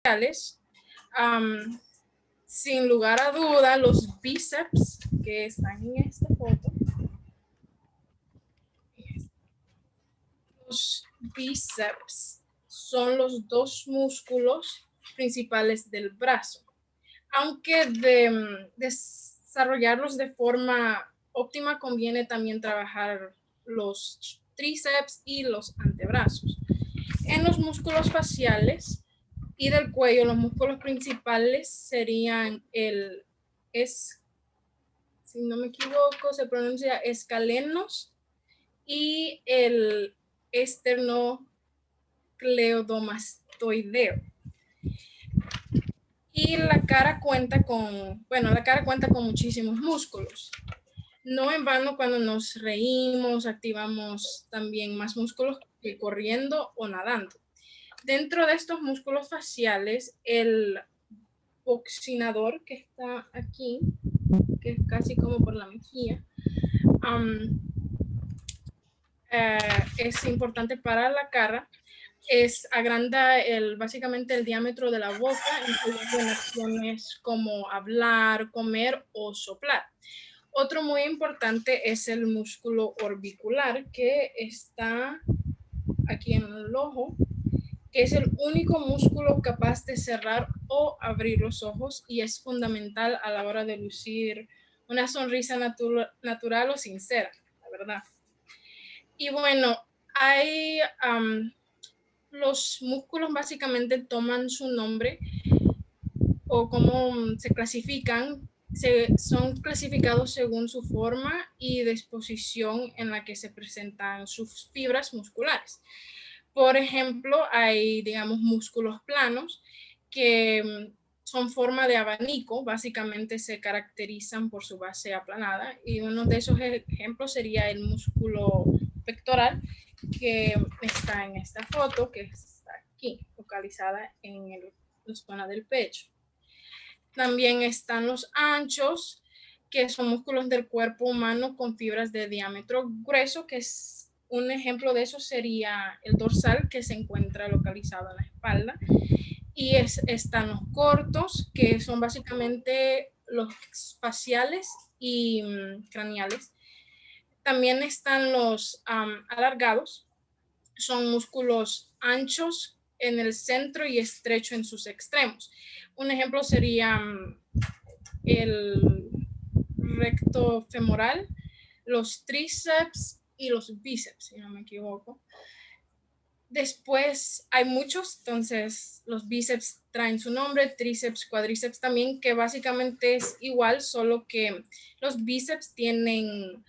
faciales, sin lugar a duda, los bíceps que están en esta foto. Los bíceps son los dos músculos principales del brazo. Aunque de desarrollarlos de forma óptima, conviene también trabajar los tríceps y los antebrazos. En los músculos faciales y del cuello, los músculos principales serían si no me equivoco, se pronuncia escalenos y el esternocleidomastoideo. Y la cara cuenta con muchísimos músculos. No en vano, cuando nos reímos, activamos también más músculos que corriendo o nadando. Dentro de estos músculos faciales, el buccinador que está aquí, que es casi como por la mejilla, es importante para la cara. Agranda básicamente el diámetro de la boca, incluyendo en acciones como hablar, comer o soplar. Otro muy importante es el músculo orbicular, que está aquí en el ojo, que es el único músculo capaz de cerrar o abrir los ojos y es fundamental a la hora de lucir una sonrisa natural o sincera, la verdad. Y bueno, los músculos básicamente toman su nombre o cómo se clasifican. Son clasificados según su forma y disposición en la que se presentan sus fibras musculares. Por ejemplo, hay, digamos, músculos planos que son forma de abanico, básicamente se caracterizan por su base aplanada, y uno de esos ejemplos sería el músculo pectoral, que está en esta foto, que está aquí, localizada en la zona del pecho. También están los anchos, que son músculos del cuerpo humano con fibras de diámetro grueso, que es un ejemplo de eso sería el dorsal, que se encuentra localizado en la espalda. Y están los cortos, que son básicamente los faciales y craneales. También están los alargados, son músculos anchos en el centro y estrecho en sus extremos. Un ejemplo sería el recto femoral, los tríceps y los bíceps, si no me equivoco. Después hay muchos, entonces los bíceps traen su nombre, tríceps, cuádriceps también, que básicamente es igual, solo que los bíceps tienen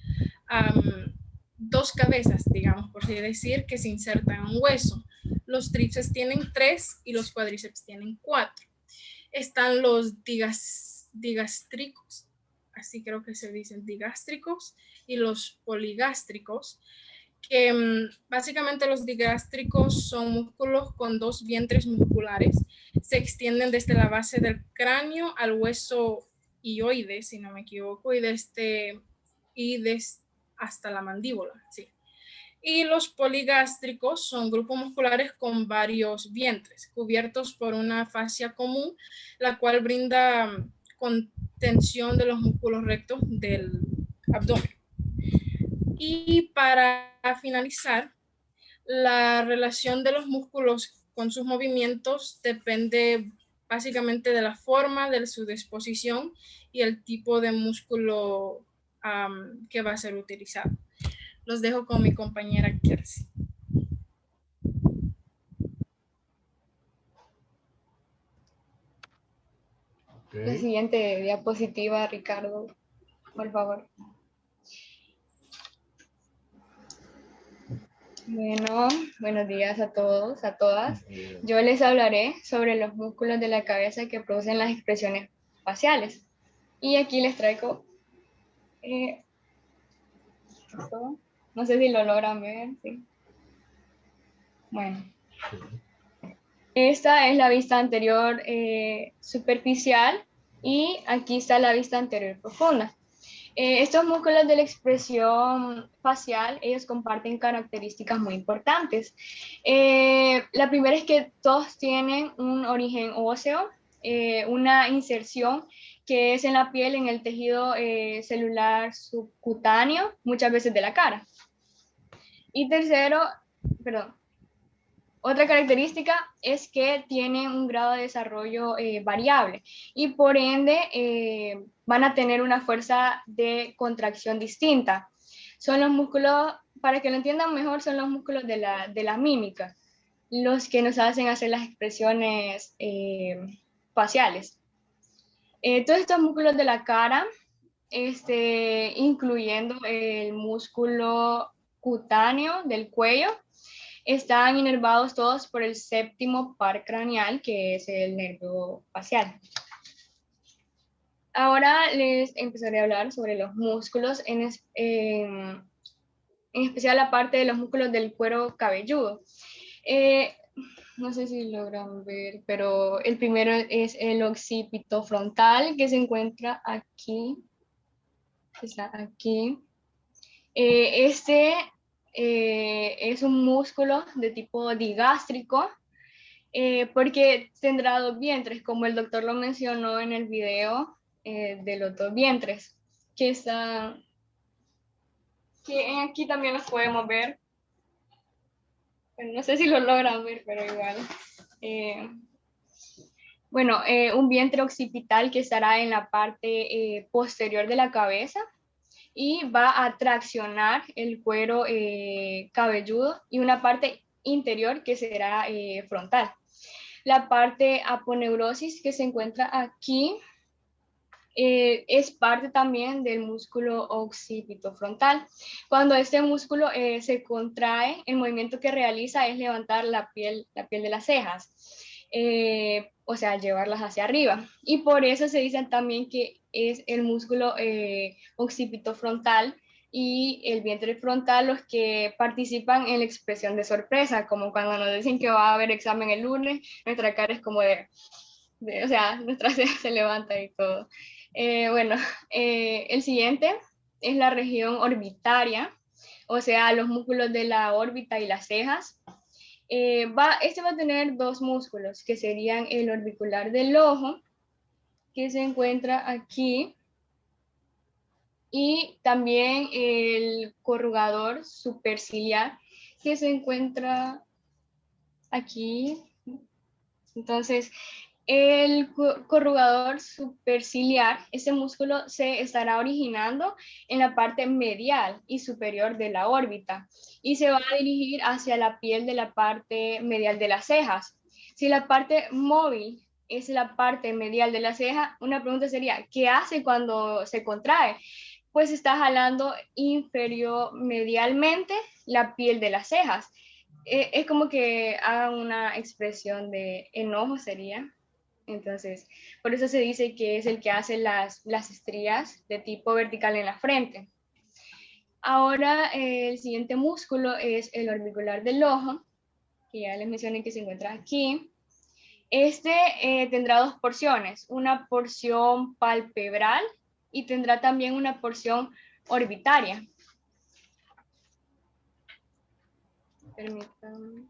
dos cabezas, digamos, por así decir, que se insertan en un hueso. Los tríceps tienen 3 y los cuádriceps tienen 4. Están los digástricos, así creo que se dicen, digástricos, y los poligástricos, que básicamente los digástricos son músculos con 2 vientres musculares. Se extienden desde la base del cráneo al hueso hioide, si no me equivoco, y hasta la mandíbula, sí. Y los poligástricos son grupos musculares con varios vientres, cubiertos por una fascia común, la cual brinda contención de los músculos rectos del abdomen. Y para finalizar, la relación de los músculos con sus movimientos depende básicamente de la forma, de su disposición y el tipo de músculo que va a ser utilizado. Los dejo con mi compañera Kelsey. Okay. La siguiente diapositiva, Ricardo, por favor. Bueno, buenos días a todos, a todas. Yo les hablaré sobre los músculos de la cabeza que producen las expresiones faciales. Y aquí les traigo, no sé si lo logran ver, ¿sí? Bueno. Esta es la vista anterior superficial y aquí está la vista anterior profunda. Estos músculos de la expresión facial, ellos comparten características muy importantes. La primera es que todos tienen un origen óseo, una inserción que es en la piel, en el tejido celular subcutáneo, muchas veces de la cara. Y tercero, perdón, otra característica es que tienen un grado de desarrollo variable y por ende van a tener una fuerza de contracción distinta. Son los músculos, para que lo entiendan mejor, son los músculos de la mímica, los que nos hacen hacer las expresiones faciales. Todos estos músculos de la cara, incluyendo el músculo cutáneo del cuello, están inervados todos por el séptimo par craneal, que es el nervio facial. Ahora les empezaré a hablar sobre los músculos, en especial la parte de los músculos del cuero cabelludo. No sé si logran ver, pero el primero es el occipito frontal, que se encuentra aquí. Está aquí. Es un músculo de tipo digástrico, porque tendrá dos vientres, como el doctor lo mencionó en el video de los dos vientres, que están, que aquí también los podemos ver. Bueno, no sé si lo logran ver, pero igual. Un vientre occipital que estará en la parte posterior de la cabeza y va a traccionar el cuero cabelludo, y una parte interior que será frontal. La parte aponeurosis que se encuentra aquí es parte también del músculo occipitofrontal. Cuando este músculo se contrae, el movimiento que realiza es levantar la piel de las cejas, o sea, llevarlas hacia arriba. Y por eso se dice también que es el músculo occipitofrontal y el vientre frontal los que participan en la expresión de sorpresa, como cuando nos dicen que va a haber examen el lunes, nuestra cara es como o sea, nuestra ceja se levanta y todo. El siguiente es la región orbitaria, o sea, los músculos de la órbita y las cejas. Este va a tener dos músculos, que serían el orbicular del ojo, que se encuentra aquí, y también el corrugador superciliar, que se encuentra aquí. Entonces, el corrugador superciliar, ese músculo se estará originando en la parte medial y superior de la órbita y se va a dirigir hacia la piel de la parte medial de las cejas. Si la parte móvil es la parte medial de la ceja, una pregunta sería, ¿qué hace cuando se contrae? Pues está jalando inferior medialmente la piel de las cejas. Es como que haga una expresión de enojo, sería. Entonces, por eso se dice que es el que hace las estrías de tipo vertical en la frente. Ahora, el siguiente músculo es el orbicular del ojo, que ya les mencioné que se encuentra aquí. Tendrá dos porciones, una porción palpebral y tendrá también una porción orbitaria. Permítanme.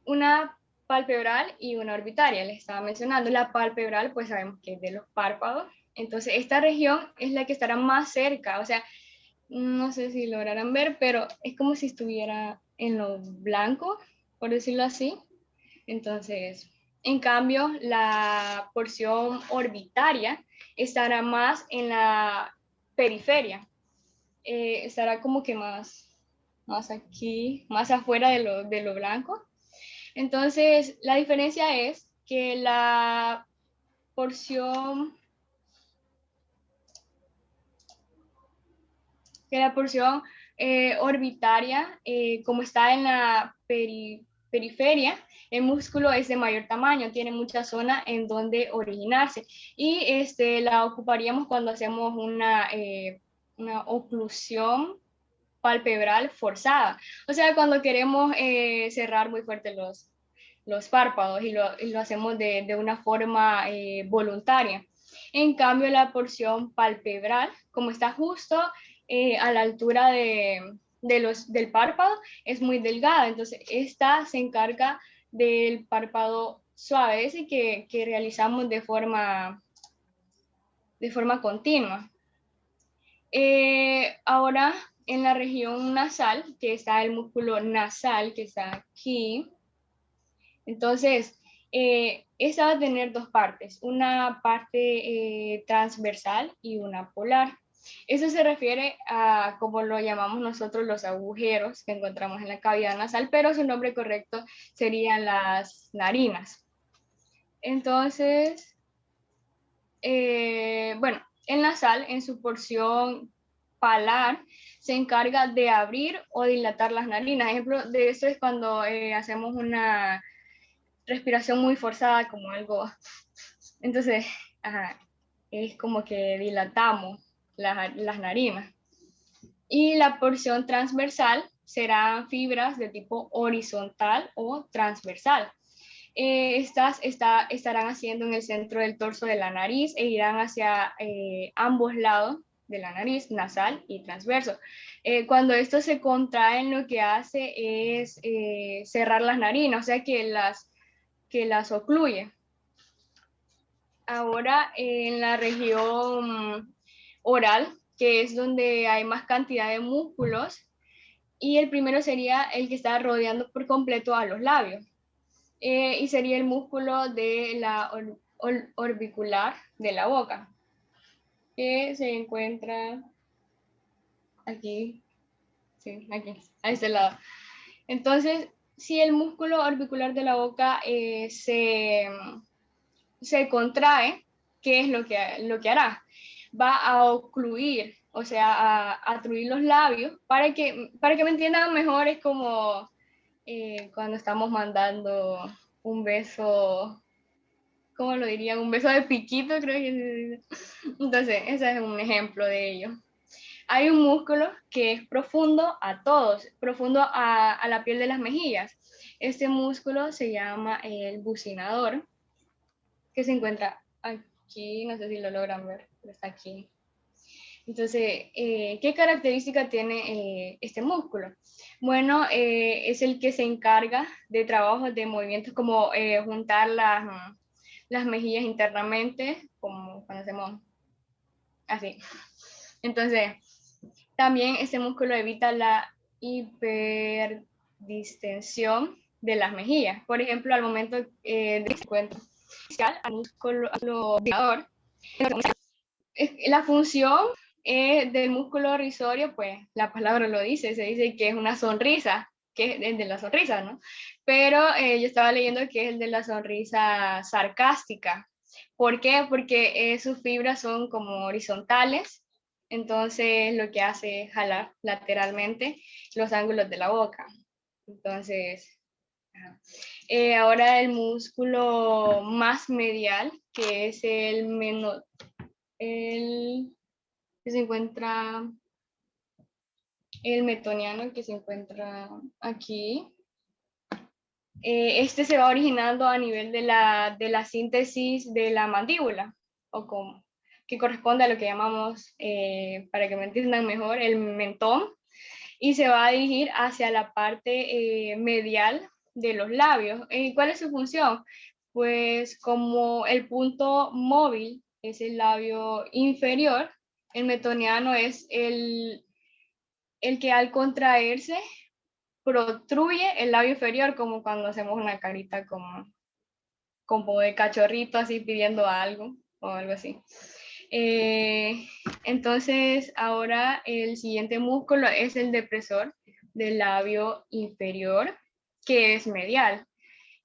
Una palpebral y una orbitaria, les estaba mencionando. La palpebral, pues sabemos que es de los párpados. Entonces, esta región es la que estará más cerca, o sea, no sé si lograrán ver, pero es como si estuviera en lo blanco, por decirlo así. Entonces, en cambio, la porción orbitaria estará más en la periferia, estará como que más aquí, más afuera de lo blanco. Entonces, la diferencia es que la porción, orbitaria, como está en la periferia, el músculo es de mayor tamaño, tiene mucha zona en donde originarse y la ocuparíamos cuando hacemos una oclusión palpebral forzada. O sea, cuando queremos cerrar muy fuerte los párpados y lo hacemos de una forma voluntaria. En cambio, la porción palpebral, como está justo a la altura del párpado, es muy delgada. Entonces, esta se encarga del párpado suave, ese que realizamos de forma continua. Ahora, en la región nasal, que está el músculo nasal, que está aquí, entonces, esta va a tener dos partes, una parte transversal y una polar. Eso se refiere a, como lo llamamos nosotros, los agujeros que encontramos en la cavidad nasal, pero su nombre correcto serían las narinas. Entonces, bueno, el nasal en su porción palar se encarga de abrir o dilatar las narinas. Ejemplo de eso es cuando hacemos una respiración muy forzada, como algo. Entonces, ajá, es como que dilatamos las narinas. Y la porción transversal serán fibras de tipo horizontal o transversal. Estas estarán haciendo en el centro del torso de la nariz e irán hacia ambos lados de la nariz, nasal y transverso. Cuando esto se contraen, lo que hace es cerrar las narinas, o sea que las ocluye. Ahora en la región oral, que es donde hay más cantidad de músculos, y el primero sería el que está rodeando por completo a los labios. Y sería el músculo de la orbicular de la boca, que se encuentra aquí, sí, aquí, a este lado. Entonces, si el músculo orbicular de la boca se contrae, ¿qué es lo que hará? Va a ocluir, o sea, a atruir los labios. Para que me entiendan mejor, es como cuando estamos mandando un beso, ¿cómo lo dirían? Un beso de piquito, creo que. Entonces, ese es un ejemplo de ello. Hay un músculo que es profundo a todos, profundo a la piel de las mejillas. Este músculo se llama el bucinador, que se encuentra aquí, no sé si lo logran ver, pero está aquí. Entonces, ¿qué característica tiene este músculo? Bueno, es el que se encarga de trabajos de movimientos como juntar las mejillas internamente, como cuando hacemos así. Entonces, también este músculo evita la hiperdistensión de las mejillas. Por ejemplo, al momento de encuentro al músculo bucinador, la función del músculo risorio, pues la palabra lo dice, se dice que es una sonrisa, que es el de la sonrisa, ¿no? Pero yo estaba leyendo que es el de la sonrisa sarcástica. ¿Por qué? Porque sus fibras son como horizontales, entonces lo que hace es jalar lateralmente los ángulos de la boca. Entonces, ahora el músculo más medial, que es el que se encuentra, el metoniano, que se encuentra aquí. Este se va originando a nivel de la síntesis de la mandíbula, que corresponde a lo que llamamos, para que me entiendan mejor, el mentón, y se va a dirigir hacia la parte medial de los labios. ¿Cuál es su función? Pues como el punto móvil es el labio inferior, el metoniano es el que al contraerse protruye el labio inferior, como cuando hacemos una carita como de cachorrito, así pidiendo algo o algo así. Entonces, ahora el siguiente músculo es el depresor del labio inferior, que es medial.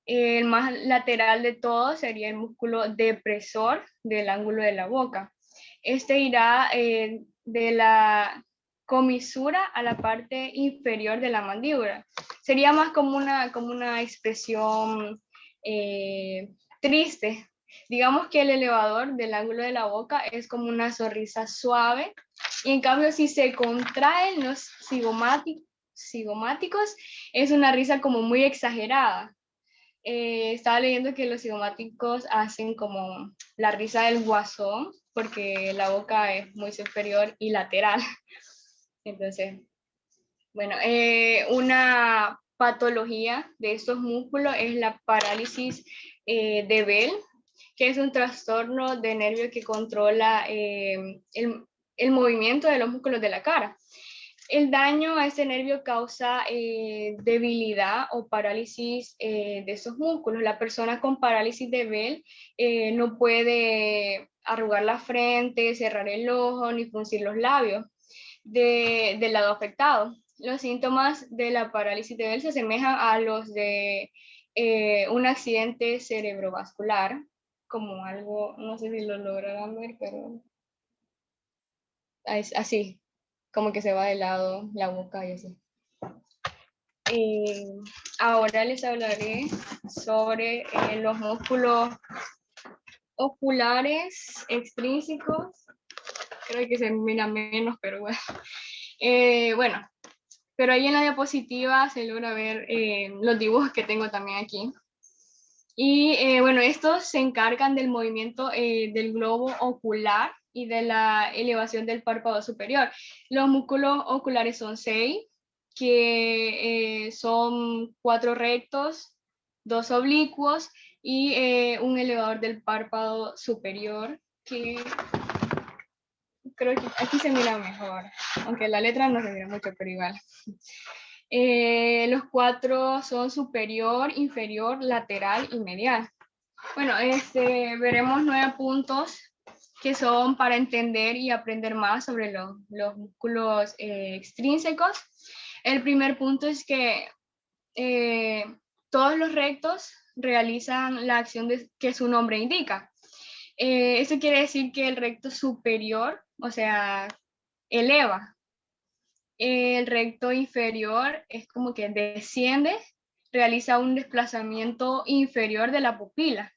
El más lateral de todos sería el músculo depresor del ángulo de la boca. Este irá de la comisura a la parte inferior de la mandíbula. Sería más como una expresión triste. Digamos que el elevador del ángulo de la boca es como una sonrisa suave, y en cambio si se contraen los cigomáticos es una risa como muy exagerada. estaba leyendo que los cigomáticos hacen como la risa del guasón, porque la boca es muy superior y lateral. Entonces, bueno, una patología de estos músculos es la parálisis de Bell, que es un trastorno de nervio que controla el movimiento de los músculos de la cara. El daño a este nervio causa debilidad o parálisis de esos músculos. La persona con parálisis de Bell no puede arrugar la frente, cerrar el ojo ni fruncir los labios del lado afectado. Los síntomas de la parálisis de Bell se asemejan a los de un accidente cerebrovascular, como algo, no sé si lo lograrán ver, pero es así, como que se va de lado la boca y así. Ahora les hablaré sobre los músculos oculares extrínsecos. Creo que se mira menos, pero bueno. Bueno, pero ahí en la diapositiva se logra ver los dibujos que tengo también aquí. Y bueno, estos se encargan del movimiento del globo ocular y de la elevación del párpado superior. Los músculos oculares son 6, que son 4 rectos, 2 oblicuos y un elevador del párpado superior, que creo que aquí se mira mejor, aunque la letra no se mira mucho, pero igual. Los 4 son superior, inferior, lateral y medial. Bueno, veremos 9 puntos que son para entender y aprender más sobre los músculos extrínsecos. El primer punto es que todos los rectos realizan la acción que su nombre indica. Eso quiere decir que el recto superior, o sea, eleva. El recto inferior es como que desciende, realiza un desplazamiento inferior de la pupila.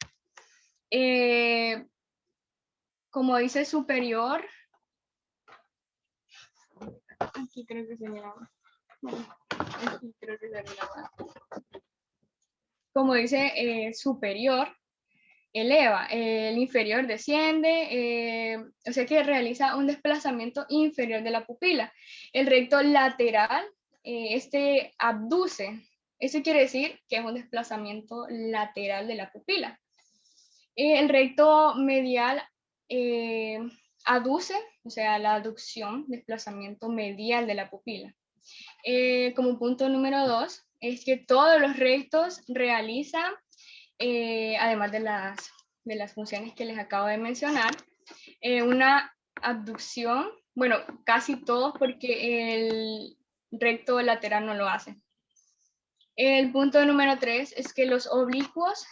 Como dice superior, aquí creo que se llama. Aquí creo que se llama. Como dice superior, eleva, el inferior desciende, o sea que realiza un desplazamiento inferior de la pupila. El recto lateral, abduce, eso quiere decir que es un desplazamiento lateral de la pupila. El recto medial aduce, o sea, la aducción, desplazamiento medial de la pupila. Como punto número 2, es que todos los rectos realizan, además de las funciones que les acabo de mencionar, una abducción, bueno, casi todos porque el recto lateral no lo hace. El punto número 3 es que los oblicuos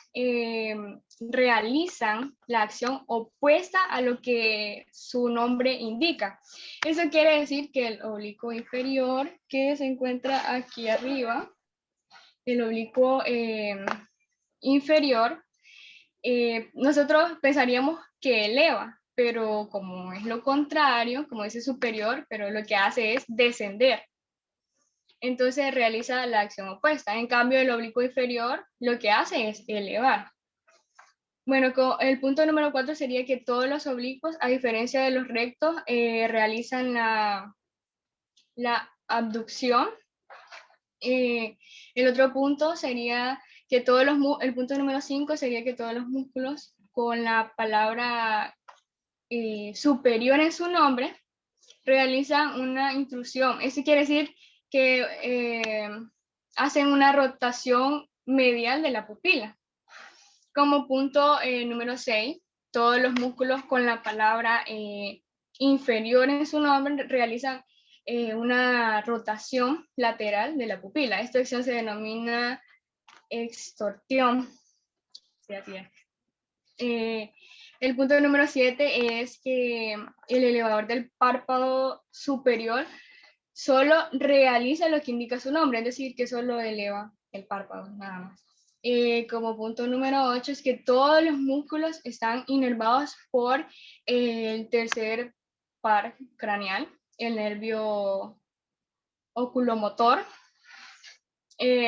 realizan la acción opuesta a lo que su nombre indica. Eso quiere decir que el oblicuo inferior, que se encuentra aquí arriba, el oblicuo inferior, nosotros pensaríamos que eleva, pero como es lo contrario, como dice superior, pero lo que hace es descender. Entonces realiza la acción opuesta. En cambio, el oblicuo inferior lo que hace es elevar. Bueno, el punto número 4 sería que todos los oblicuos, a diferencia de los rectos, realizan la abducción. El otro punto sería que el punto número 5 sería que todos los músculos con la palabra superior en su nombre realizan una intrusión. Eso quiere decir que hacen una rotación medial de la pupila. Como punto número 6, todos los músculos con la palabra inferior en su nombre realizan una rotación lateral de la pupila. Esta acción se denomina extorsión. Sí, así es. El punto número 7 es que el elevador del párpado superior solo realiza lo que indica su nombre, es decir, que solo eleva el párpado, nada más. Como punto número 8 es que todos los músculos están inervados por el tercer par craneal, el nervio oculomotor.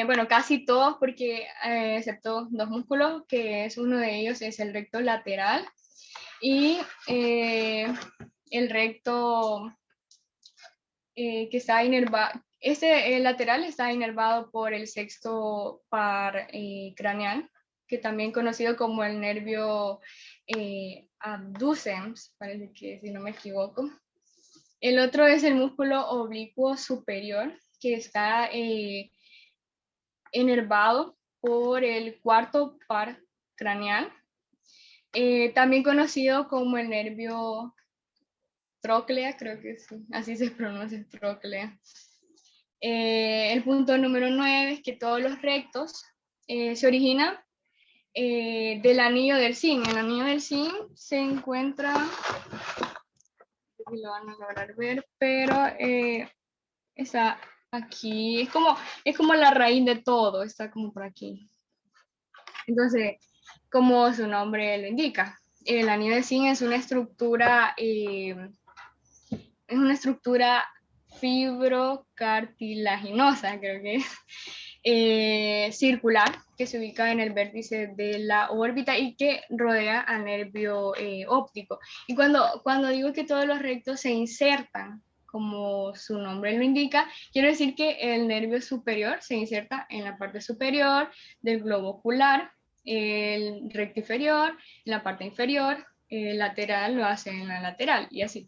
Bueno, casi todos, porque excepto dos músculos, que es uno de ellos es el recto lateral y el recto que está inervado. Este lateral está inervado por el sexto par craneal, que también conocido como el nervio abducens, parece que si no me equivoco. El otro es el músculo oblicuo superior, que está inervado por el cuarto par craneal, también conocido como el nervio tróclea, creo que sí, así se pronuncia, tróclea. El punto número 9 es que todos los rectos se originan del anillo del zinc. El anillo del zinc se encuentra, no sé si lo van a lograr ver, pero está aquí, es como la raíz de todo, está como por aquí. Entonces, como su nombre lo indica, el anillo de zinc es una estructura fibrocartilaginosa, creo que es, circular, que se ubica en el vértice de la órbita y que rodea al nervio óptico. Y cuando digo que todos los rectos se insertan, como su nombre lo indica, quiero decir que el nervio superior se inserta en la parte superior del globo ocular, el recto inferior en la parte inferior, el lateral lo hace en la lateral y así.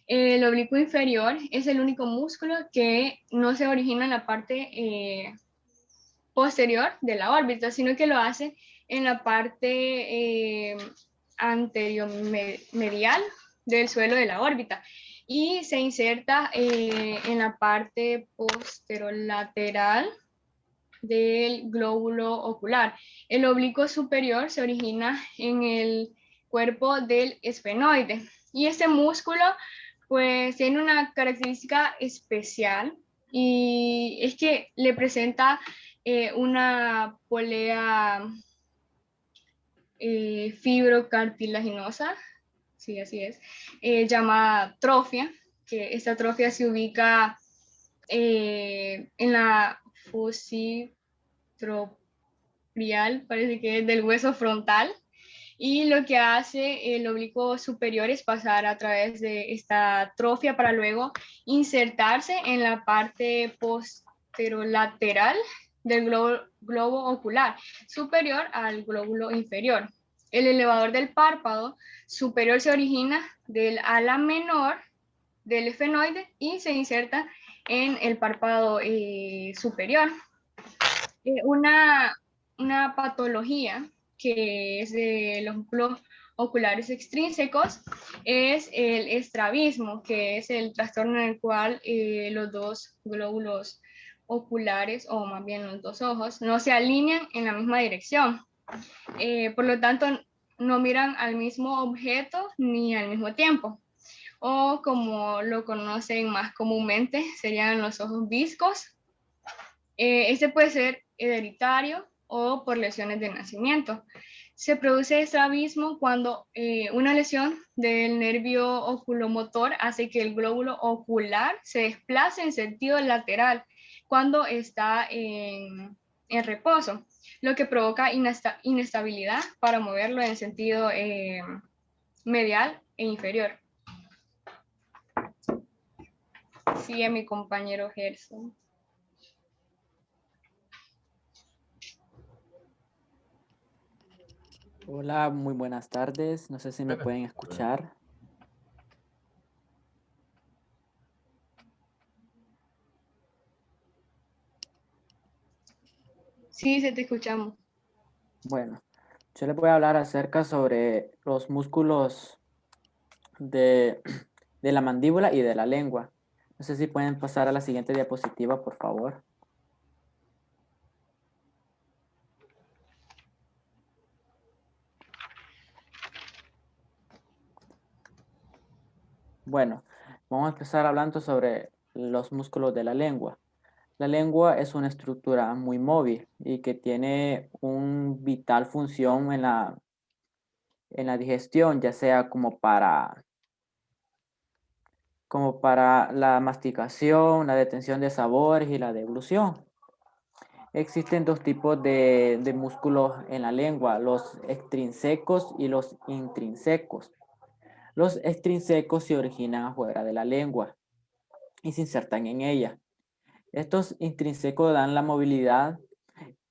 El oblicuo inferior es el único músculo que no se origina en la parte posterior de la órbita, sino que lo hace en la parte anterior medial del suelo de la órbita y se inserta en la parte posterolateral del glóbulo ocular. El oblicuo superior se origina en el cuerpo del esfenoide y este músculo pues tiene una característica especial y es que le presenta una polea fibrocartilaginosa, sí, así es, llamada atrofia, que esta atrofia se ubica en la fusitropial, parece que es del hueso frontal, y lo que hace el oblicuo superior es pasar a través de esta atrofia para luego insertarse en la parte posterolateral del globo ocular, superior al glóbulo inferior. El elevador del párpado superior se origina del ala menor del esfenoide y se inserta en el párpado superior. Una patología que es de los músculos oculares extrínsecos es el estrabismo, que es el trastorno en el cual los dos glóbulos oculares, o más bien los dos ojos, no se alinean en la misma dirección. Por lo tanto, no miran al mismo objeto ni al mismo tiempo. O como lo conocen más comúnmente, serían los ojos viscos. Este puede ser hereditario o por lesiones de nacimiento. Se produce estrabismo cuando una lesión del nervio oculomotor hace que el glóbulo ocular se desplace en sentido lateral cuando está en reposo, lo que provoca inestabilidad para moverlo en sentido medial e inferior. Sigue mi compañero Gerson. Hola, muy buenas tardes. No sé si me pueden escuchar. Sí, se te escuchamos. Bueno, yo les voy a hablar acerca sobre los músculos de, de la mandíbula y de la lengua. No sé si pueden pasar a la siguiente diapositiva, por favor. Bueno, vamos a empezar hablando sobre los músculos de la lengua. La lengua es una estructura muy móvil y que tiene una vital función en la digestión, ya sea como para la masticación, la detención de sabores y la deglución. Existen dos tipos de músculos en la lengua, los extrínsecos y los intrínsecos. Los extrínsecos se originan afuera de la lengua y se insertan en ella. Estos intrínsecos dan la movilidad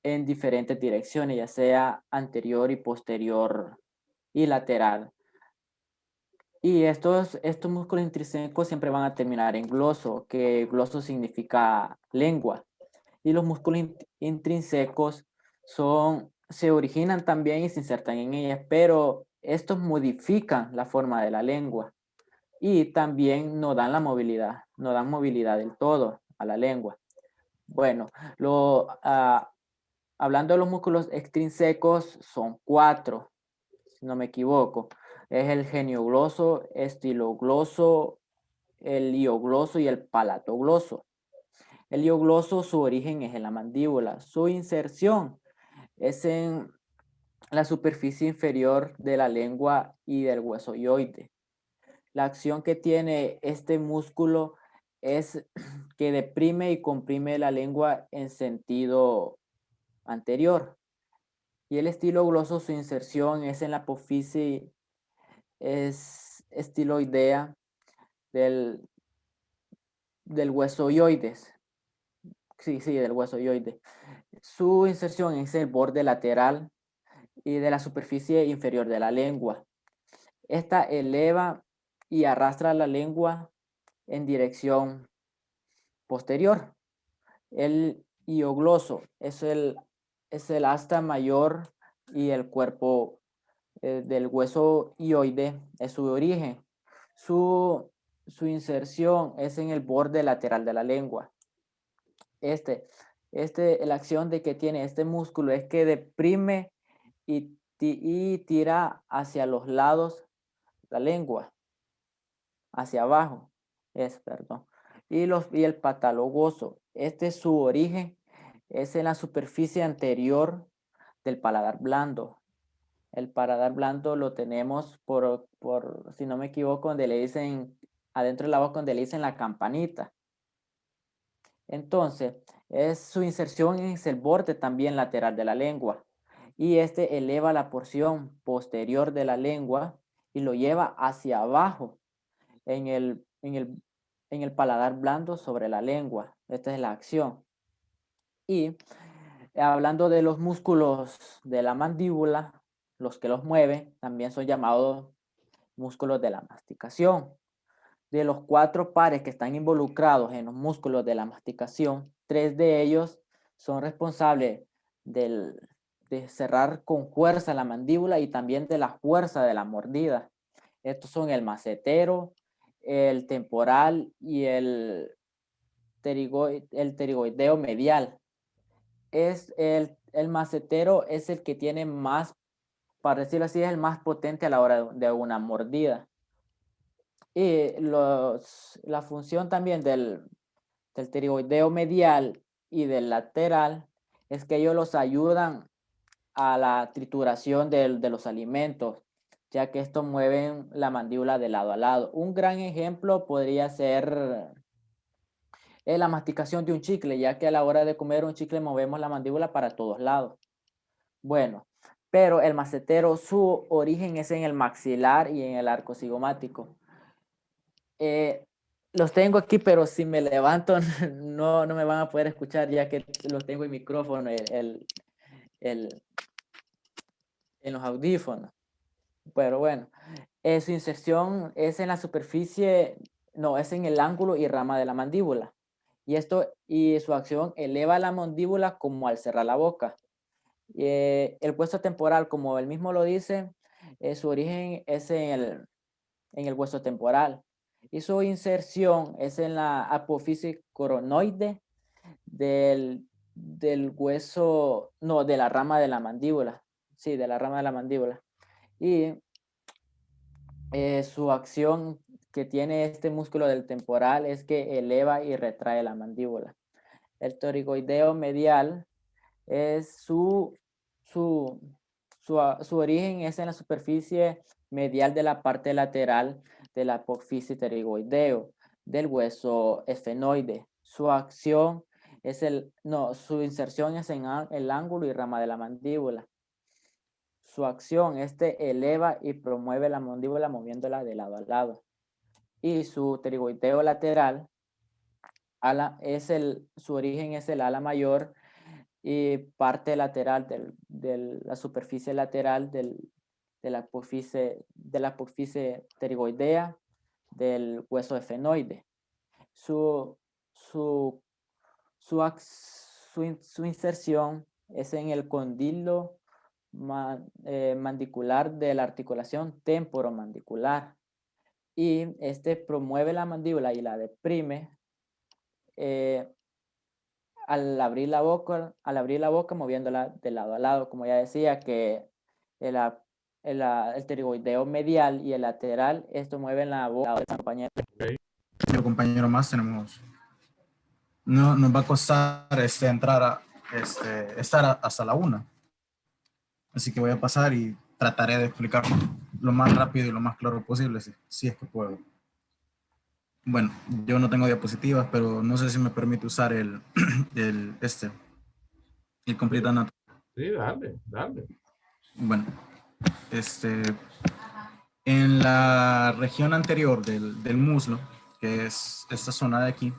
en diferentes direcciones, ya sea anterior y posterior y lateral. Y estos músculos intrínsecos siempre van a terminar en gloso, que gloso significa lengua. Y los músculos intrínsecos se originan también y se insertan en ellas, pero estos modifican la forma de la lengua y también no dan la movilidad, no dan movilidad del todo a la lengua. Bueno, hablando de los músculos extrínsecos, son 4, si no me equivoco. Es el geniogloso, estilogloso, el iogloso y el palatogloso. El iogloso, su origen es en la mandíbula. Su inserción es en la superficie inferior de la lengua y del hueso hyoide. La acción que tiene este músculo es que deprime y comprime la lengua en sentido anterior. Y el estilogloso, su inserción es en la apófisis estiloidea del hueso hyoides. Sí, del hueso hyoide. Su inserción es el borde lateral y de la superficie inferior de la lengua. Esta eleva y arrastra la lengua en dirección posterior. El iogloso es el asta mayor y el cuerpo del hueso hyoide es su origen. Su inserción es en el borde lateral de la lengua. La acción de que tiene este músculo es que deprime y tira hacia los lados la lengua, hacia abajo, perdón. Y el patalogoso, su origen es en la superficie anterior del paladar blando. El paladar blando lo tenemos si no me equivoco, donde le dicen, adentro de la boca, donde le dicen la campanita. Entonces, su inserción es el borde también lateral de la lengua. Y eleva la porción posterior de la lengua y lo lleva hacia abajo en el paladar blando sobre la lengua. Esta es la acción. Y hablando de los músculos de la mandíbula, los que los mueven también son llamados músculos de la masticación. De los 4 pares que están involucrados en los músculos de la masticación, 3 de ellos son responsables de cerrar con fuerza la mandíbula y también de la fuerza de la mordida. Estos son el macetero, el temporal y el pterigoideo medial. El macetero es el que tiene más, para decirlo así, es el más potente a la hora de una mordida. Y la función también del pterigoideo medial y del lateral es que ellos los ayudan a la trituración de los alimentos, ya que estos mueven la mandíbula de lado a lado. Un gran ejemplo podría ser la masticación de un chicle, ya que a la hora de comer un chicle movemos la mandíbula para todos lados. Bueno, pero el macetero, su origen es en el maxilar y en el arco cigomático. Los tengo aquí, pero si me levanto no me van a poder escuchar, ya que los tengo en micrófono en los audífonos. Pero bueno, su inserción es en la superficie, no, es en el ángulo y rama de la mandíbula. Y su acción eleva la mandíbula como al cerrar la boca. El hueso temporal, como él mismo lo dice, su origen es en el hueso temporal. Y su inserción es en la apófisis coronoide del hueso, no, de la rama de la mandíbula. Sí, de la rama de la mandíbula. Y su acción que tiene este músculo del temporal es que eleva y retrae la mandíbula. El pterigoideo medial es su origen es en la superficie medial de la parte lateral de la apófisis pterigoideo del hueso esfenoide. Su acción su inserción es en el ángulo y rama de la mandíbula. Su acción, eleva y promueve la mandíbula moviéndola de lado a lado. Y su pterigoideo lateral, su origen es el ala mayor y parte lateral de la superficie lateral de la apófice pterigoidea del hueso efenoide. Su inserción es en el condilo mandibular de la articulación temporomandibular y promueve la mandíbula y la deprime al abrir la boca moviéndola de lado a lado. Como ya decía, que el pterigoideo medial y el lateral, esto mueve la boca de compañero. Okay. El compañero más tenemos. No nos va a costar estar hasta la 1. Así que voy a pasar y trataré de explicar lo más rápido y lo más claro posible, si es que puedo. Bueno, yo no tengo diapositivas, pero no sé si me permite usar el Complete Anatomy. Sí, dale. Bueno, en la región anterior del muslo, que es esta zona de aquí,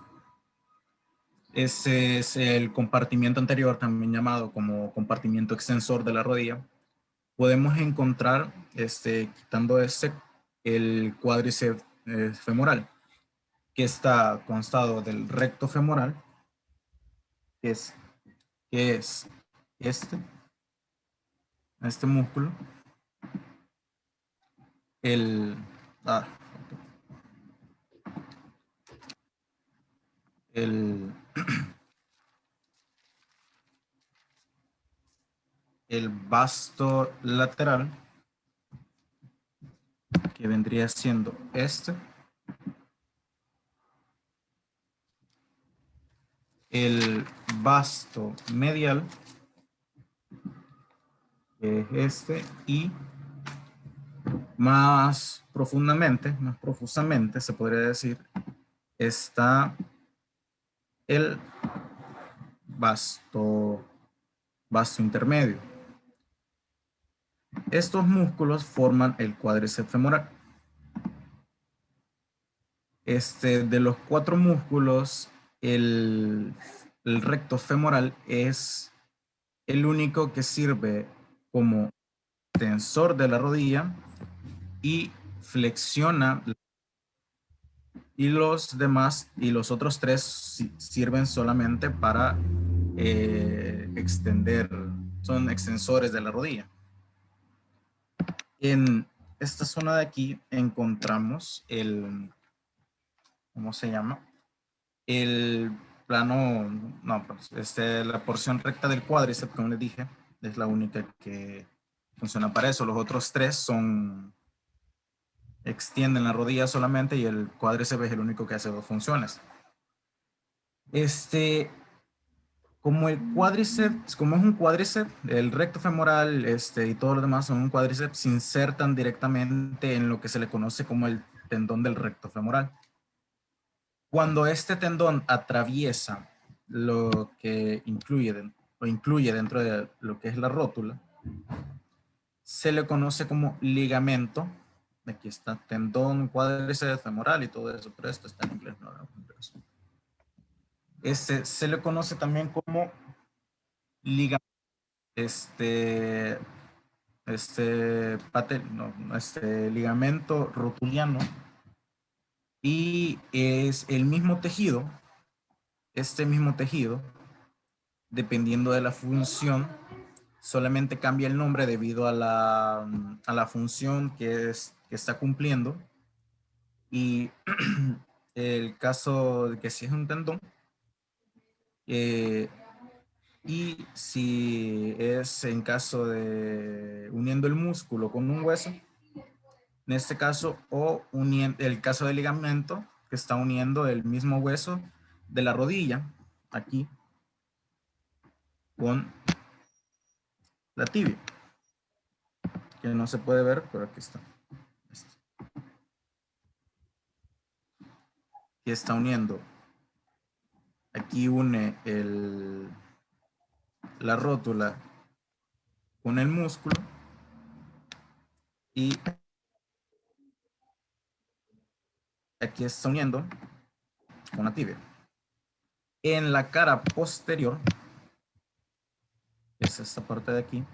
ese es el compartimiento anterior, también llamado como compartimiento extensor de la rodilla. Podemos encontrar, quitando el cuádriceps femoral, que está constado del recto femoral, que es este músculo, el vasto lateral, que vendría siendo el vasto medial, que es y más profusamente, se podría decir, está el vasto intermedio. Estos músculos forman el cuádriceps femoral. De los 4 músculos, el recto femoral es el único que sirve como extensor de la rodilla y flexiona, y los otros 3 sirven solamente para extender, son extensores de la rodilla. En esta zona de aquí encontramos ¿cómo se llama? El plano, la porción recta del cuádriceps, como les dije, es la única que funciona para eso. Los otros 3 extienden la rodilla solamente y el cuádriceps es el único que hace 2 funciones. Como es un cuádriceps, el recto femoral y todo lo demás son un cuádriceps, se insertan directamente en lo que se le conoce como el tendón del recto femoral. Cuando este tendón atraviesa lo que incluye dentro de lo que es la rótula, se le conoce como ligamento. Aquí está tendón, cuádriceps femoral y todo eso, pero esto está en inglés, no lo eso. Se le conoce también como ligamento, ligamento rotuliano, y es el mismo tejido, dependiendo de la función, solamente cambia el nombre debido a la función que está cumpliendo. Y el caso de que si es un tendón, y si es en caso de uniendo el músculo con un hueso, en este caso, o el caso del ligamento, que está uniendo el mismo hueso de la rodilla, aquí, con la tibia, que no se puede ver, pero aquí está. Que está uniendo aquí aquí une la rótula con el músculo y aquí está uniendo con la tibia. En la cara posterior, que es esta parte de aquí,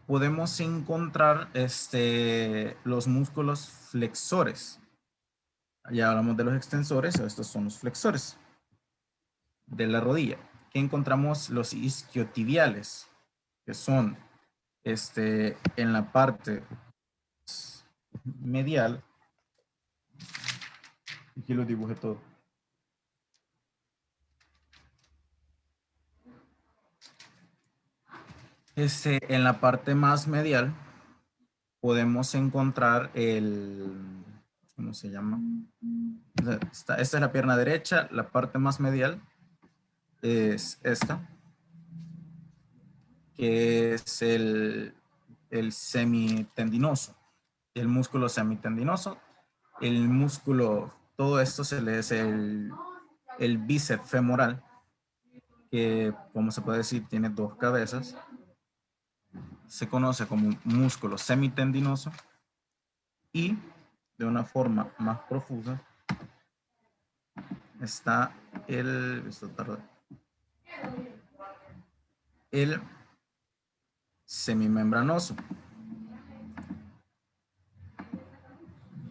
podemos encontrar los músculos flexores. Ya hablamos de los extensores, estos son los flexores de la rodilla. Aquí encontramos los isquiotibiales, que son en la parte medial. Aquí lo dibujé todo. En la parte más medial podemos encontrar ¿cómo se llama? Esta es la pierna derecha, la parte más medial es esta, que es el semitendinoso, el músculo semitendinoso. El músculo, todo esto se le dice el bíceps femoral, que como se puede decir tiene dos cabezas. Se conoce como músculo semitendinoso y de una forma más profusa está el semimembranoso.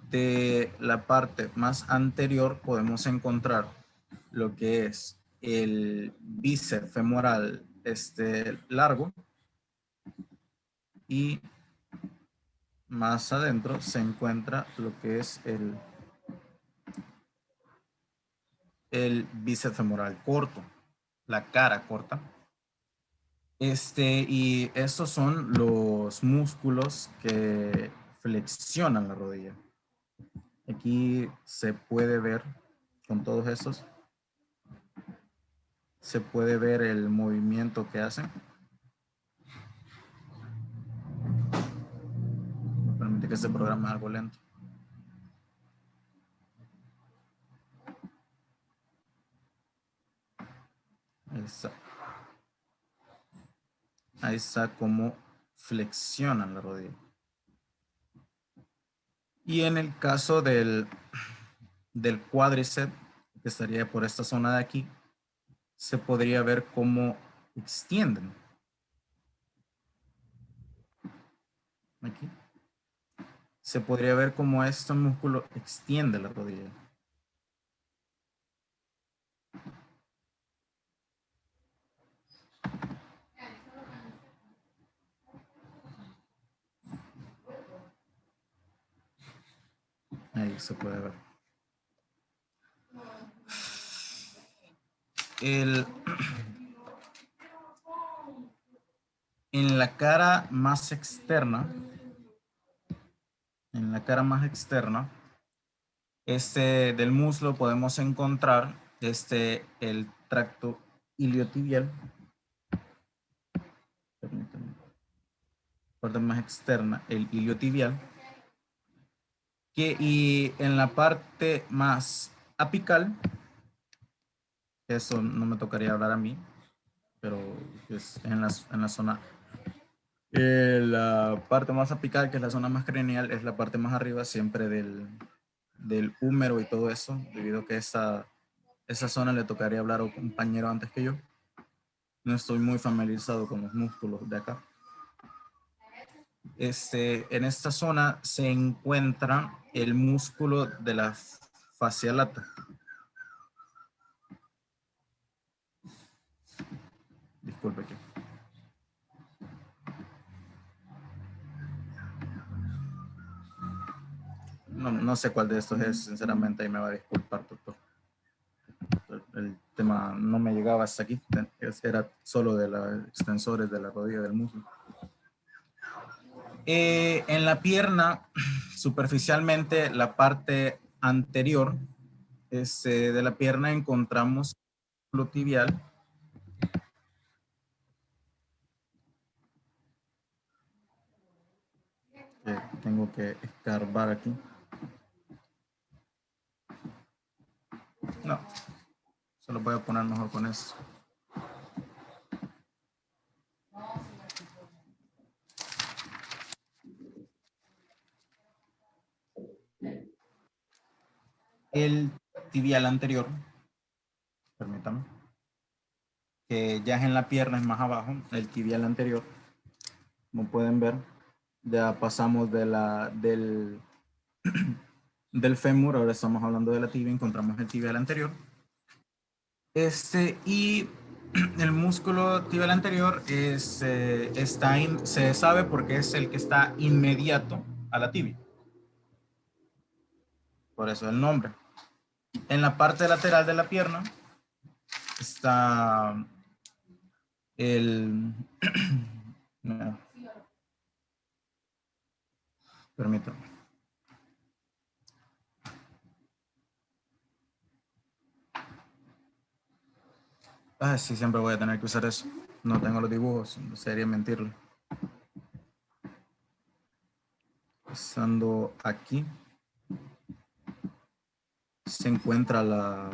De la parte más anterior podemos encontrar lo que es el bíceps femoral largo, y más adentro se encuentra lo que es el bíceps femoral corto, la cara corta. Y estos son los músculos que flexionan la rodilla. Aquí se puede ver con todos estos, se puede ver el movimiento que hacen. Me permite que este programa es algo lento. Ahí está cómo flexionan la rodilla. Y en el caso del cuádriceps, que estaría por esta zona de aquí, se podría ver cómo extienden. Aquí. Se podría ver cómo este músculo extiende la rodilla. Ahí se puede ver. En la cara más externa, del muslo podemos encontrar el tracto iliotibial. Permítanme. Parte más externa, el iliotibial. Y en la parte más apical, eso no me tocaría hablar a mí, pero es en la zona, la parte más apical, que es la zona más craneal, es la parte más arriba siempre del húmero y todo eso, debido a que esa zona le tocaría hablar a un compañero antes que yo. No estoy muy familiarizado con los músculos de acá. En esta zona se encuentra el músculo de la fascia lata. Disculpe aquí. No sé cuál de estos es, sinceramente, ahí me va a disculpar, doctor. El tema no me llegaba hasta aquí, era solo de los extensores de la rodilla del muslo. En la pierna, superficialmente, la parte anterior de la pierna encontramos el músculo tibial. Tengo que escarbar aquí. No. lo voy a poner mejor con eso. El tibial anterior, permítame, que ya es en la pierna, es más abajo, el tibial anterior, como pueden ver, ya pasamos de del fémur, ahora estamos hablando de la tibia, encontramos el tibial anterior. Y el músculo tibial anterior se sabe porque es el que está inmediato a la tibia. Por eso el nombre. En la parte lateral de la pierna está el... Permítame. Sí, siempre voy a tener que usar eso. No tengo los dibujos, sería mentirle. Pasando aquí, se encuentra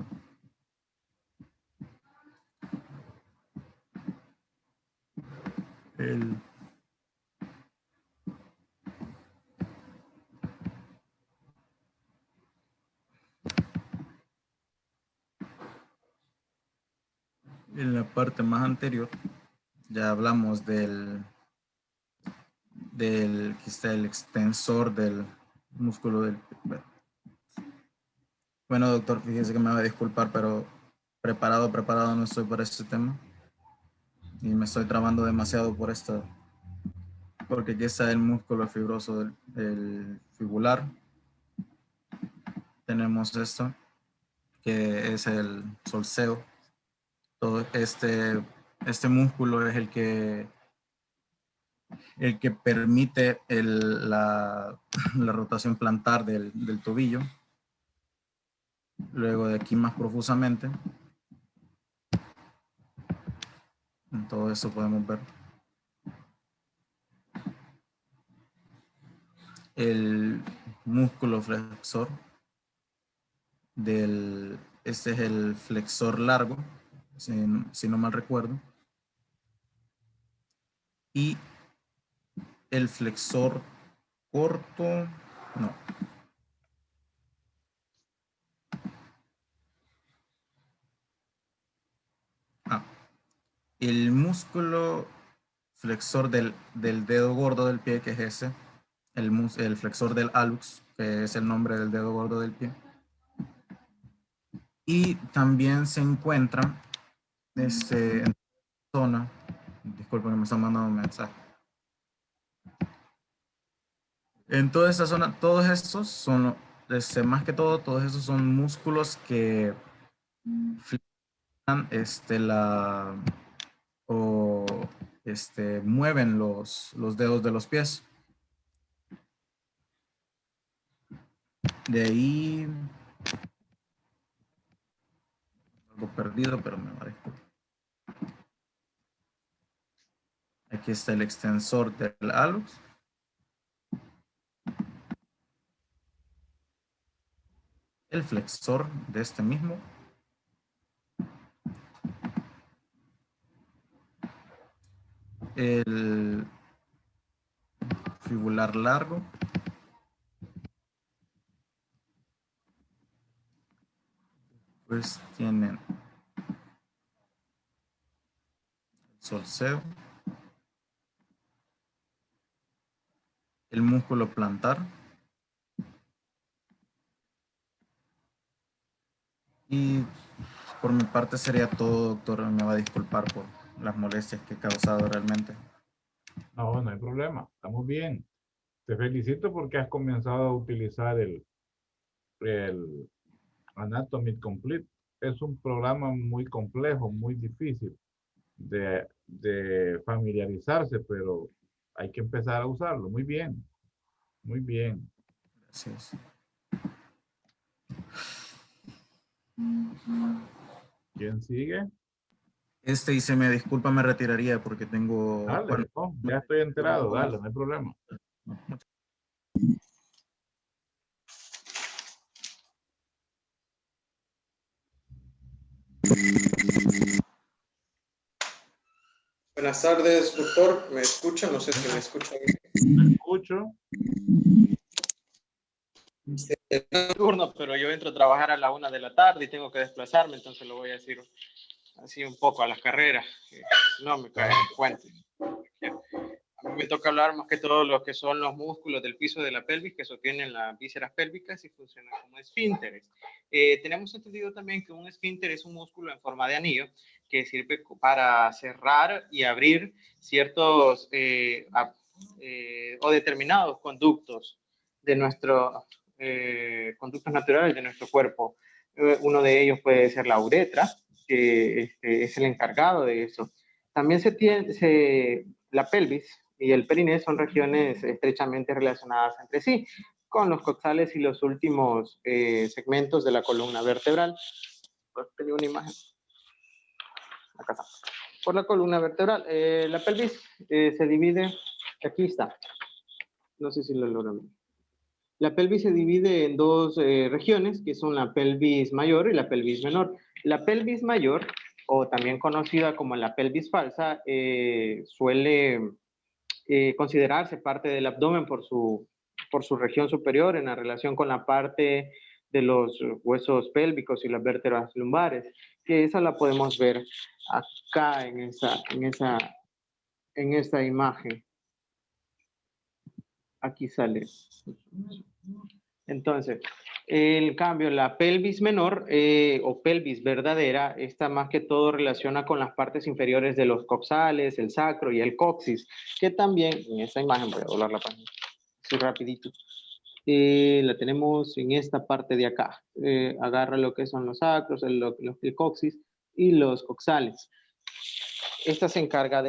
en la parte más anterior, ya hablamos que está el extensor del músculo del... Bueno, doctor, fíjese que me va a disculpar, pero preparado no estoy para este tema. Y me estoy trabando demasiado porque aquí está el músculo fibroso del fibular. Tenemos esto, que es el solseo. Todo este músculo es el que permite la rotación plantar del tobillo. Luego de aquí más profusamente, en todo eso podemos ver el músculo flexor este es el flexor largo, si no mal recuerdo, y el flexor corto, no. El músculo flexor del dedo gordo del pie, que es ese, el flexor del hallux, que es el nombre del dedo gordo del pie. Y también se encuentra en zona, disculpen, me están mandando un mensaje. En toda esta zona, todos estos son, más que todo, todos esos son músculos que flexionan mueven los dedos de los pies. De ahí, algo perdido, pero me va a disculpar. Aquí está el extensor del hallux. El flexor de este mismo. El fibular largo. Pues tienen el solseo. El músculo plantar. Y por mi parte sería todo, doctor. Me va a disculpar por las molestias que he causado realmente. No, no hay problema. Estamos bien. Te felicito porque has comenzado a utilizar el Anatomy Complete. Es un programa muy complejo, muy difícil de familiarizarse, pero hay que empezar a usarlo. Muy bien, muy bien. Gracias. ¿Quién sigue? Y se me disculpa, me retiraría porque tengo... Dale, bueno, no, ya estoy enterado, dale, no hay problema. Buenas tardes, doctor. ¿Me escucha? No sé si me escucha bien. Me escucho. Turno, pero yo entro a trabajar a la 1 de la tarde y tengo que desplazarme, entonces lo voy a decir así un poco a las carreras. No me cae en cuenta. A mí me toca hablar más que todo lo que son los músculos del piso de la pelvis que sostienen las vísceras pélvicas y funcionan como esfínteres. Tenemos entendido también que un esfínter es un músculo en forma de anillo que sirve para cerrar y abrir ciertos o determinados conductos de conductos naturales de nuestro cuerpo. Uno de ellos puede ser la uretra, que es el encargado de eso. También la pelvis y el periné son regiones estrechamente relacionadas entre sí, con los coxales y los últimos segmentos de la columna vertebral. Tenía una imagen. Acá está. Por la columna vertebral. La pelvis se divide, aquí está. No sé si lo logran ver. La pelvis se divide en dos regiones, que son la pelvis mayor y la pelvis menor. La pelvis mayor, o también conocida como la pelvis falsa, suele considerarse parte del abdomen por su región superior en la relación con la parte de los huesos pélvicos y las vértebras lumbares, que esa la podemos ver acá en esta imagen. Aquí sale. Entonces, el cambio, la pelvis menor o pelvis verdadera, está más que todo relaciona con las partes inferiores de los coxales, el sacro y el coxis, que también, en esta imagen, voy a doblar la página, así rapidito, la tenemos en esta parte de acá. Agarra lo que son los sacros, el coxis y los coxales. Esta se encarga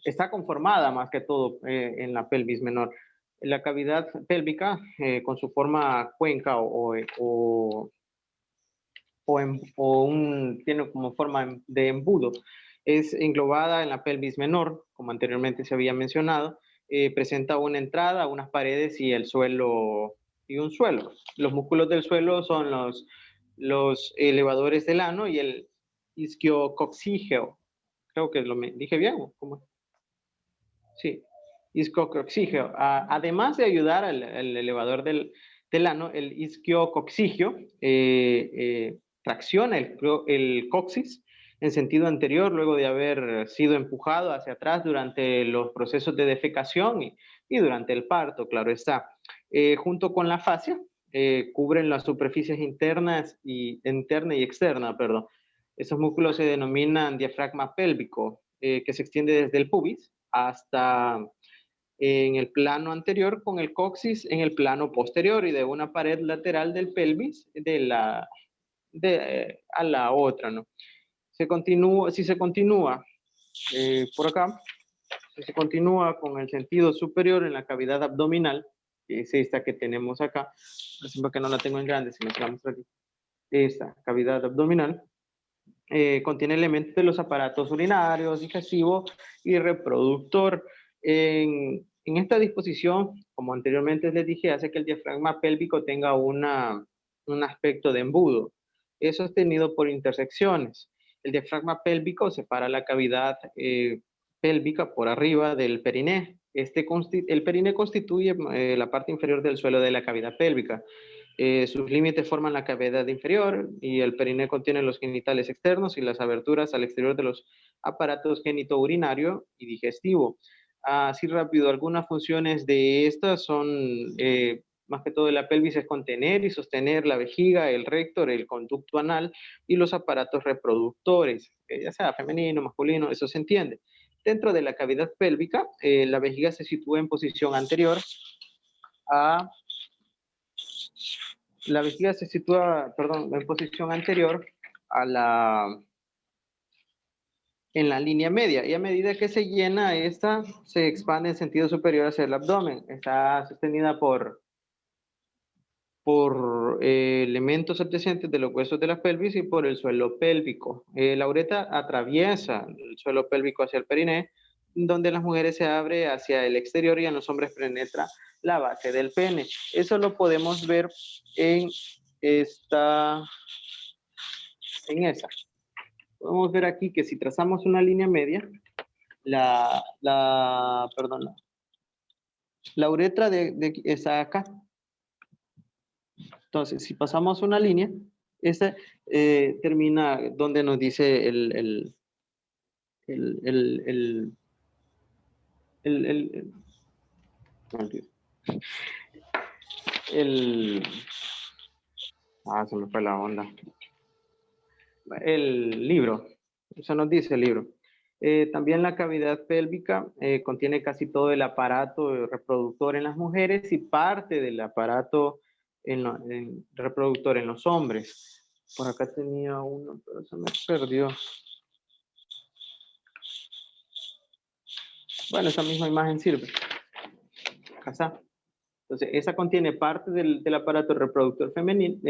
está conformada más que todo en la pelvis menor. La cavidad pélvica, con su forma cuenca tiene como forma de embudo, es englobada en la pelvis menor, como anteriormente se había mencionado. Presenta una entrada, unas paredes y un suelo. Los músculos del suelo son los elevadores del ano y el isquiococcígeo. Creo que dije bien, ¿cómo? Sí, isquiococcígeo. Además de ayudar al elevador del ano, el isquiococcígeo tracciona el coxis en sentido anterior luego de haber sido empujado hacia atrás durante los procesos de defecación y durante el parto, claro está. Junto con la fascia, cubren las superficies interna y externa, perdón. Esos músculos se denominan diafragma pélvico, que se extiende desde el pubis hasta en el plano anterior con el coxis en el plano posterior y de una pared lateral del pelvis a la otra, ¿no? Si se continúa por acá, si se continúa con el sentido superior en la cavidad abdominal, que es esta que tenemos acá, por que no la tengo en grande, si me la muestro aquí, esta cavidad abdominal, contiene elementos de los aparatos urinarios, digestivo y reproductor. En esta disposición, como anteriormente les dije, hace que el diafragma pélvico tenga un aspecto de embudo. Es sostenido por intersecciones. El diafragma pélvico separa la cavidad pélvica por arriba del periné. El periné constituye la parte inferior del suelo de la cavidad pélvica. Sus límites forman la cavidad inferior y el periné contiene los genitales externos y las aberturas al exterior de los aparatos genitourinario y digestivo. Así rápido, algunas funciones de estas son, más que todo de la pelvis, es contener y sostener la vejiga, el rector, el conducto anal y los aparatos reproductores, ya sea femenino, masculino, eso se entiende. Dentro de la cavidad pélvica, la vejiga se sitúa en posición anterior a... La vejiga se sitúa, en posición anterior en la línea media, y a medida que se llena, esta se expande en sentido superior hacia el abdomen. Está sostenida por elementos adyacentes de los huesos de la pelvis y por el suelo pélvico. La uretra atraviesa el suelo pélvico hacia el periné, donde en las mujeres se abre hacia el exterior y en los hombres penetra la base del pene. Eso lo podemos ver en esa. podemos ver aquí que si trazamos una línea media, la uretra está acá. Entonces, si pasamos una línea, esta termina donde nos dice se me fue la onda. El libro, eso nos dice el libro. También la cavidad pélvica contiene casi todo el aparato reproductor en las mujeres y parte del aparato reproductor en los hombres. Por acá tenía uno, pero se me perdió. Bueno, esa misma imagen sirve. Acá está. Entonces, esa contiene parte del aparato reproductor femenino,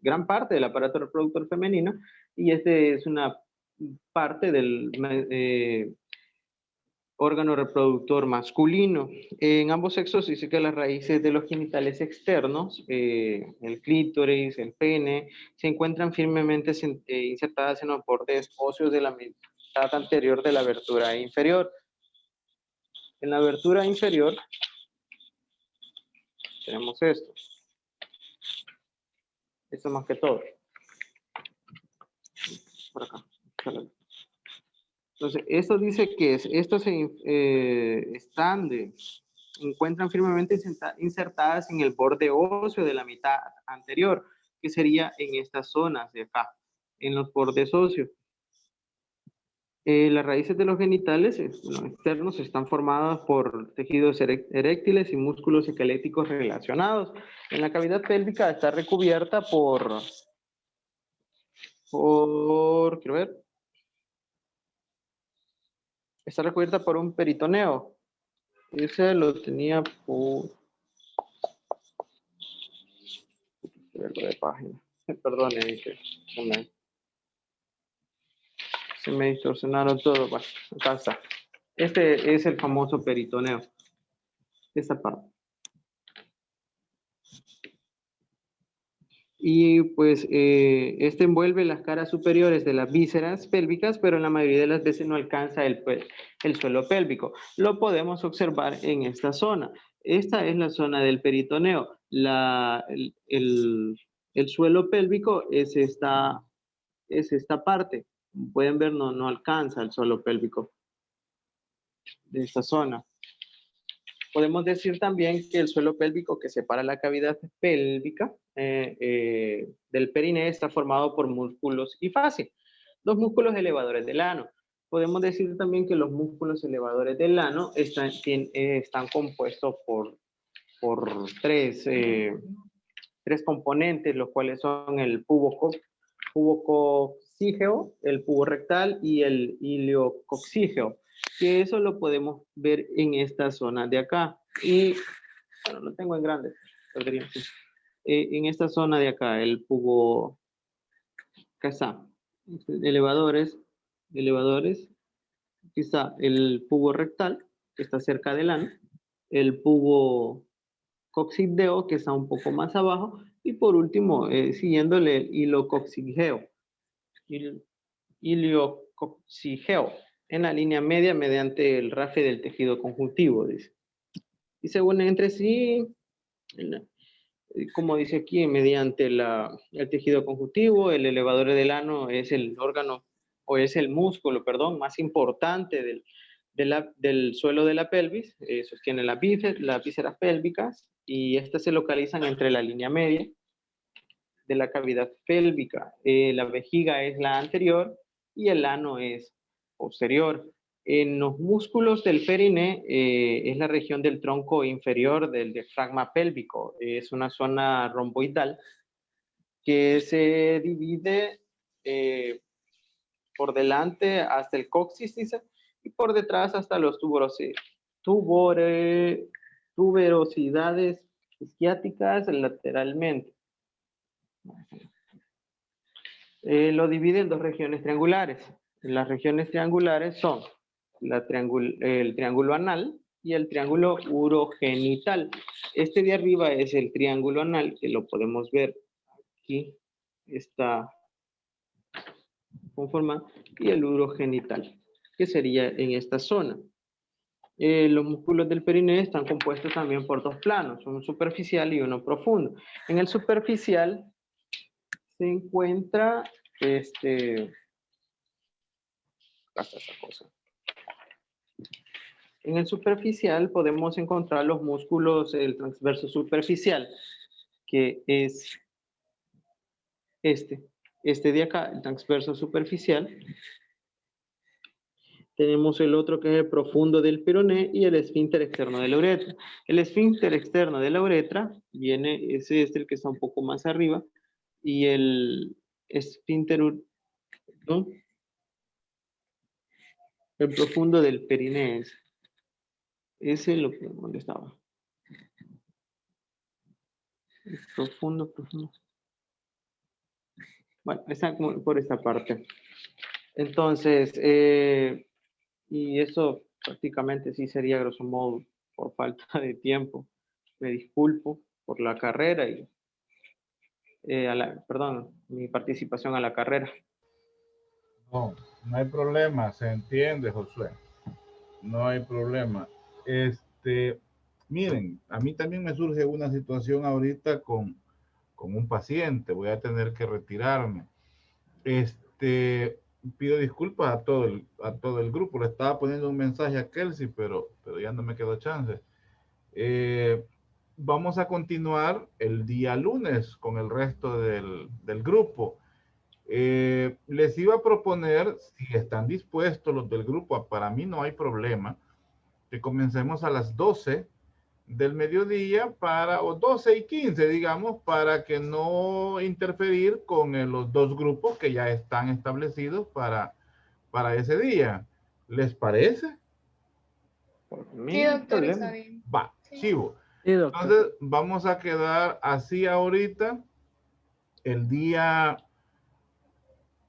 gran parte del aparato reproductor femenino, y es una parte del órgano reproductor masculino. En ambos sexos dice que las raíces de los genitales externos, el clítoris, el pene, se encuentran firmemente insertadas en los bordes óseos de la mitad anterior de la abertura inferior. En la abertura inferior tenemos esto. Esto más que todo. Por acá. Entonces, esto dice que estos se encuentran firmemente insertadas en el borde óseo de la mitad anterior, que sería en estas zonas de acá, en los bordes óseos. Las raíces de los genitales externos están formadas por tejidos eréctiles y músculos esqueléticos relacionados. En la cavidad pélvica está recubierta quiero ver, está recubierta por un peritoneo. Ese lo tenía por de página. Perdone, dice. Se me distorsionaron todo. Bueno, acá está. Este es el famoso peritoneo. Esta parte. Y pues este envuelve las caras superiores de las vísceras pélvicas, pero en la mayoría de las veces no alcanza el suelo pélvico. Lo podemos observar en esta zona. Esta es la zona del peritoneo. El suelo pélvico es esta parte. Pueden ver, no alcanza el suelo pélvico de esta zona. Podemos decir también que el suelo pélvico que separa la cavidad pélvica del perineo está formado por músculos y fascia, los músculos elevadores del ano. Podemos decir también que los músculos elevadores del ano están compuestos por tres componentes, los cuales son el pubo coccígeo, el pubo rectal y el iliococcígeo, que eso lo podemos ver en esta zona de acá. Y, bueno, lo tengo en grande, en esta zona de acá, el pubo, acá está, elevadores, aquí está el pubo rectal, que está cerca del ano, el pubo coccígeo, que está un poco más abajo, y por último, siguiéndole el iliococcígeo, en la línea media mediante el rafe del tejido conjuntivo, dice. Y se unen entre sí, como dice aquí, mediante el tejido conjuntivo. El elevador del ano es el órgano, o es el músculo, perdón, más importante del suelo de la pelvis. Sostiene las vísceras pélvicas, y estas se localizan entre la línea media de la cavidad pélvica. La vejiga es la anterior y el ano es posterior. En los músculos del perine es la región del tronco inferior del diafragma pélvico. Es una zona romboidal que se divide por delante hasta el coxis, dice, y por detrás hasta los tuberosidades isquiáticas lateralmente. Lo divide en dos regiones triangulares. Las regiones triangulares son el triángulo anal y el triángulo urogenital. Este de arriba es el triángulo anal, que lo podemos ver aquí. Está conforman, y el urogenital, que sería en esta zona. Los músculos del perineo están compuestos también por dos planos, uno superficial y uno profundo. En el superficial se encuentra hasta esa cosa. En el superficial podemos encontrar los músculos, el transverso superficial, que es este de acá, el transverso superficial. Tenemos el otro que es el profundo del peroné y el esfínter externo de la uretra. El esfínter externo de la uretra viene, ese es el que está un poco más arriba, y el esfínter, ¿no? El profundo del perineo. Ese es lo que, ¿dónde estaba? El profundo. Bueno, está como por esta parte. Entonces, y eso prácticamente sí sería grosso modo por falta de tiempo. Me disculpo por la carrera y, perdón, mi participación a la carrera. No, no hay problema, se entiende, Josué. No hay problema. Miren, a mí también me surge una situación ahorita con un paciente. Voy a tener que retirarme. Pido disculpas a todo el grupo. Le estaba poniendo un mensaje a Kelsey, pero ya no me quedó chance. Vamos a continuar el día lunes con el resto del grupo. Les iba a proponer, si están dispuestos los del grupo, para mí no hay problema, que comencemos a las 12 del mediodía o 12:15, digamos, para que no interferir con los dos grupos que ya están establecidos para ese día. ¿Les parece? Sí, doctor, está bien. Va, Sí. chivo. Sí, doctor. Entonces, vamos a quedar así ahorita. El día...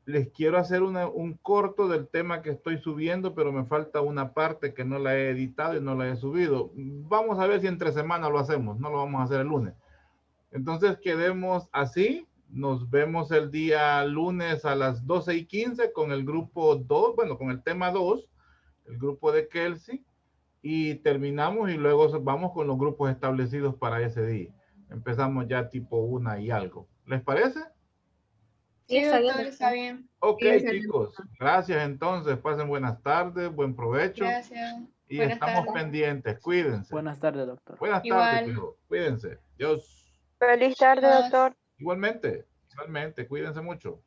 Les quiero hacer un corto del tema que estoy subiendo, pero me falta una parte que no la he editado y no la he subido. Vamos a ver si entre semana lo hacemos, no lo vamos a hacer el lunes. Entonces quedemos así, nos vemos el día lunes a las 12:15 con el grupo 2, bueno, con el tema 2, el grupo de Kelsey, y terminamos y luego vamos con los grupos establecidos para ese día. Empezamos ya tipo 1 y algo. ¿Les parece? Sí, doctor, está bien. Ok, Sí, chicos, gracias entonces, pasen buenas tardes, buen provecho. Gracias. Y Buenas estamos tardes. pendientes, cuídense. Buenas tardes, doctor. Buenas Igual. tardes, hijo. Cuídense. Dios. Feliz tarde, Adiós. doctor. Igualmente, cuídense mucho.